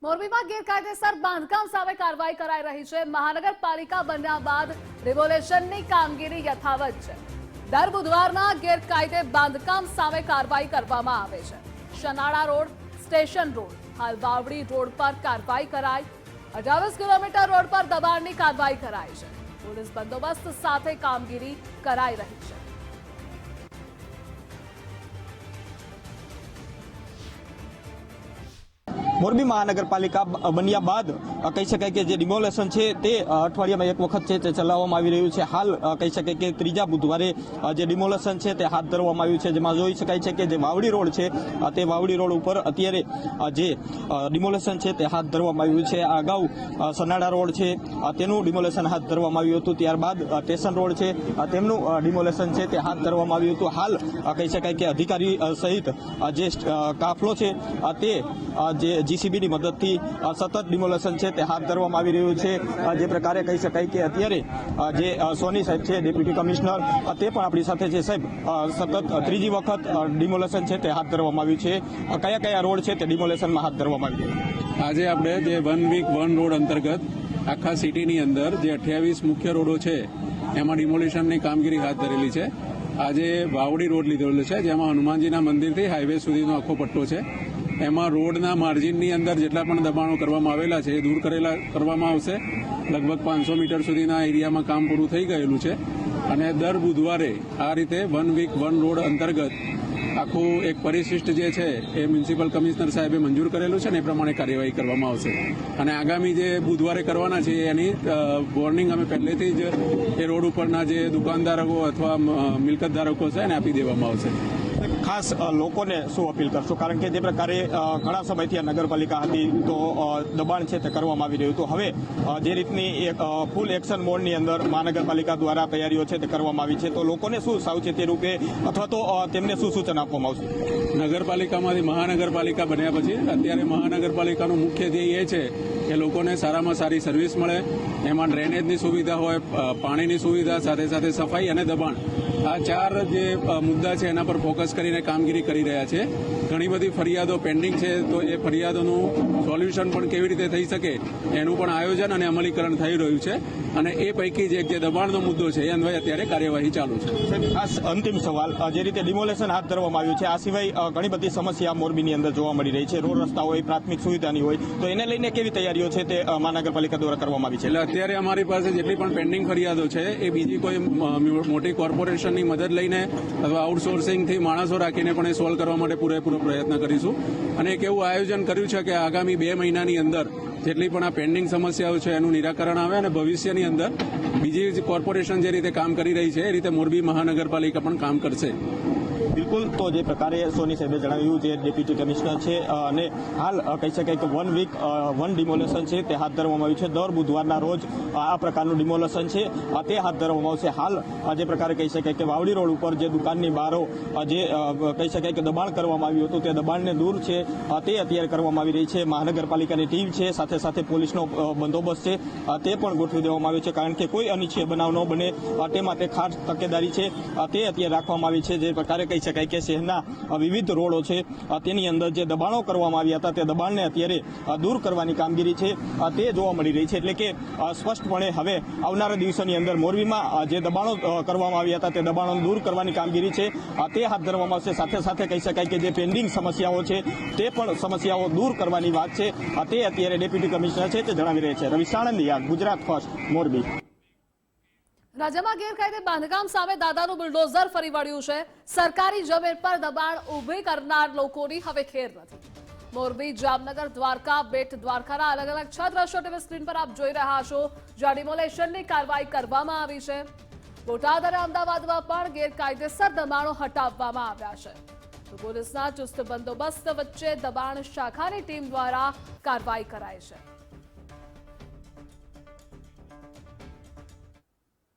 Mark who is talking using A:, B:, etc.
A: મોરબીમાં ગેરકાયદેસર બાંધકામ સામે કાર્યવાહી કરાઈ રહી છે। મહાનગરપાલિકા બન્યા બાદ રિવોલ્યુશનની કામગીરી યથાવત છે। દર બુધવારના ગેરકાયદે બાંધકામ સામે કાર્યવાહી કરવામાં આવે છે। શનાળા રોડ, સ્ટેશન રોડ, હાલ વાવડી રોડ પર કાર્યવાહી કરાઈ। 28 કિલોમીટર રોડ પર દબાણની કાર્યવાહી કરાઈ છે। પોલીસ બંદોબસ્ત સાથે કામગીરી કરાઈ રહી છે।
B: મોરબી મહાનગરપાલિકા બન્યા બાદ કહી શકાય કે જે ડિમોલેશન છે તે અઠવાડિયામાં એક વખત છે તે ચલાવવામાં આવી રહ્યું છે। હાલ કહી શકાય કે ત્રીજા બુધવારે જે ડિમોલેશન છે તે હાથ ધરવામાં આવ્યું છે, જેમાં જોઈ શકાય છે કે જે વાવડી રોડ છે તે વાવડી રોડ ઉપર અત્યારે જે ડિમોલેશન છે તે હાથ ધરવામાં આવ્યું છે। અગાઉ સનાડા રોડ છે તેનું ડિમોલેશન હાથ ધરવામાં આવ્યું હતું, ત્યારબાદ સ્ટેશન રોડ છે તેમનું ડિમોલેશન છે તે હાથ ધરવામાં આવ્યું હતું। હાલ કહી શકાય કે અધિકારી સહિત જે કાફલો છે તે જે જીસીબીની મદદથી સતત ડિમોલેશન છે તે હાથ ધરવામાં આવી રહ્યું છે। જે પ્રકારે કહી શકાય કે અત્યારે જે સોની સાહેબ છે ડેપ્યુટી કમિશનર તે પણ આપણી સાથે છે। સાહેબ, સતત ત્રીજી વખત ડિમોલેશન છે તે હાથ ધરવામાં આવ્યું છે। કયા કયા રોડ છે તે ડિમોલેશનમાં હાથ ધરવામાં આવ્યું?
C: આજે આપણે જે 1 વીક 1 રોડ અંતર્ગત આખા સિટીની અંદર જે 28 મુખ્ય રોડો છે એમાં ડિમોલિશનની કામગીરી હાથ ધરેલી છે। આજે વાવડી રોડ લીધેલો છે, જેમાં હનુમાનજીના મંદિરથી હાઈવે સુધીનો આખો પટ્ટો છે। એમાં રોડના માર્જિનની અંદર જેટલા પણ દબાણો કરવામાં આવેલા છે એ દૂર કરવામાં આવશે। લગભગ 500 મીટર સુધીના એરિયામાં કામ પૂરું થઈ ગયેલું છે અને દર બુધવારે આ રીતે 1 વીક 1 રોડ અંતર્ગત આખું એક પરિશિષ્ટ જે છે એ મ્યુનિસિપલ કમિશનર સાહેબે મંજૂર કરેલું છે ને એ પ્રમાણે કાર્યવાહી કરવામાં આવશે અને આગામી જે બુધવારે કરવાના છે એની વોર્નિંગ અમે પહેલેથી જ એ રોડ ઉપરના જે દુકાનદારો અથવા મિલકત ધારકો છે એને આપી દેવામાં આવશે।
B: ખાસ લોકોને શું અપીલ કરશો? કારણ કે જે પ્રકારે ઘણા સમયથી આ નગરપાલિકા હતી તો દબાણ છે તે કરવામાં આવી રહ્યું હતું, હવે જે રીતની એક ફૂલ એક્શન મોડની અંદર મહાનગરપાલિકા દ્વારા તૈયારીઓ છે તે કરવામાં આવી છે, તો લોકોને શું સાવચેતી રૂપે અથવા તો તેમને શું સૂચન આપવામાં આવશે?
C: નગરપાલિકામાંથી મહાનગરપાલિકા બન્યા પછી અત્યારે મહાનગરપાલિકાનું મુખ્ય ધ્યેય એ છે કે લોકોને સારામાં સારી સર્વિસ મળે, એમાં ડ્રેનેજની સુવિધા હોય, પાણીની સુવિધા, સાથે સાથે સફાઈ અને દબાણ, આ 4 જે મુદ્દા છે એના પર ફોકસ કરીને કામગીરી કરી રહ્યા છે। ઘણી બધી ફરિયાદો પેન્ડિંગ છે, તો એ ફરિયાદોનું સોલ્યુશન પણ કેવી રીતે થઈ શકે એનું પણ આયોજન અને અમલીકરણ થઈ રહ્યું છે અને એ પૈકી જે દબાણનો મુદ્દો છે એ અન્વયે અત્યારે કાર્યવાહી ચાલુ છે।
B: ખાસ અંતિમ સવાલ, જે રીતે ડિમોલેશન હાથ ધરવામાં આવ્યું છે આ સિવાય ઘણી બધી સમસ્યા મોરબીની અંદર જોવા મળી રહી છે, રોડ રસ્તા હોય, પ્રાથમિક સુવિધાની હોય, તો એને લઈને કેવી તૈયારીઓ છે તે મહાનગરપાલિકા દ્વારા કરવામાં આવી છે?
C: એટલે અત્યારે અમારી પાસે જેટલી પણ પેન્ડિંગ ફરિયાદો છે એ બીજી કોઈ મોટી કોર્પોરેશનની મદદ લઈને અથવા આઉટસોર્સિંગથી માણસો રાખીને પણ એ સોલ્વ કરવા માટે પૂરેપૂરો પ્રયત્ન કરીશું અને એક એવું આયોજન કર્યું છે કે આગામી 2 મહિનાની અંદર જેટલી પણ આ પેન્ડિંગ સમસ્યાઓ છે એનું નિરાકરણ આવે અને ભવિષ્યની અંદર બીજી કોર્પોરેશન જે રીતે કામ કરી રહી છે એ રીતે મોરબી મહાનગરપાલિકા પણ કામ કરશે।
B: બિલકુલ, તો જે પ્રકારે સોની સાહેબે જણાવ્યું, જે ડેપ્યુટી કમિશનર છે અને હાલ કહી શકાય કે 1 વીક 1 ડિમોલેશન છે તે હાથ ધરવામાં આવ્યું છે। દર બુધવારના રોજ આ પ્રકારનું ડિમોલેશન છે તે હાથ ધરવામાં આવશે। હાલ જે પ્રકારે કહી શકાય કે વાવડી રોડ ઉપર જે દુકાનની બહારો જે કહી શકાય કે દબાણ કરવામાં આવ્યું હતું તે દબાણને દૂર છે તે અત્યારે કરવામાં આવી રહી છે। મહાનગરપાલિકાની ટીમ છે, સાથે સાથે પોલીસનો બંદોબસ્ત છે તે પણ ગોઠવી દેવામાં આવ્યો છે, કારણ કે કોઈ અનિચ્છનીય બનાવ ન બને તે માટે ખાસ તકેદારી છે તે અત્યારે રાખવામાં આવી છે। જે પ્રકારે કહી શકાય કે શહેરના વિવિધ રોડો છે તેની અંદર જે દબાણો કરવામાં આવ્યા હતા તે દબાણને અત્યારે દૂર કરવાની કામગીરી છે તે જોવા મળી રહી છે। એટલે કે સ્પષ્ટપણે હવે આવનારા દિવસોની અંદર મોરબીમાં જે દબાણો કરવામાં આવ્યા હતા તે દબાણો દૂર કરવાની કામગીરી છે તે હાથ ધરવામાં આવશે। સાથે સાથે કહી શકાય કે જે પેન્ડિંગ સમસ્યાઓ છે તે પણ સમસ્યાઓ દૂર કરવાની વાત છે તે અત્યારે ડેપ્યુટી કમિશનર છે તે જણાવી રહ્યા છે। રવિ સાણંદિયા, ગુજરાત ફર્સ્ટ, મોરબી।
A: રાજ્યમાં ગેરકાયદે બાંધકામ સામે દાદાનું બુલડોઝર ફરી વળ્યું છે। સરકારી જમીન પર દબાણ ઉભી કરનાર લોકોની હવે ખેર નથી। મોરબી, જામનગર, દ્વારકા, બેટ દ્વારકાના અલગ અલગ 6 દ્રશ્યો ટીવી સ્ક્રીન પર આપ જોઈ રહ્યા છો, જ્યાં ડિમોલેશનની કાર્યવાહી કરવામાં આવી છે। બોટાદ અને અમદાવાદમાં પણ ગેરકાયદેસર દબાણો હટાવવામાં આવ્યા છે, તો પોલીસના ચુસ્ત બંદોબસ્ત વચ્ચે દબાણ શાખાની ટીમ દ્વારા કાર્યવાહી કરાઈ છે।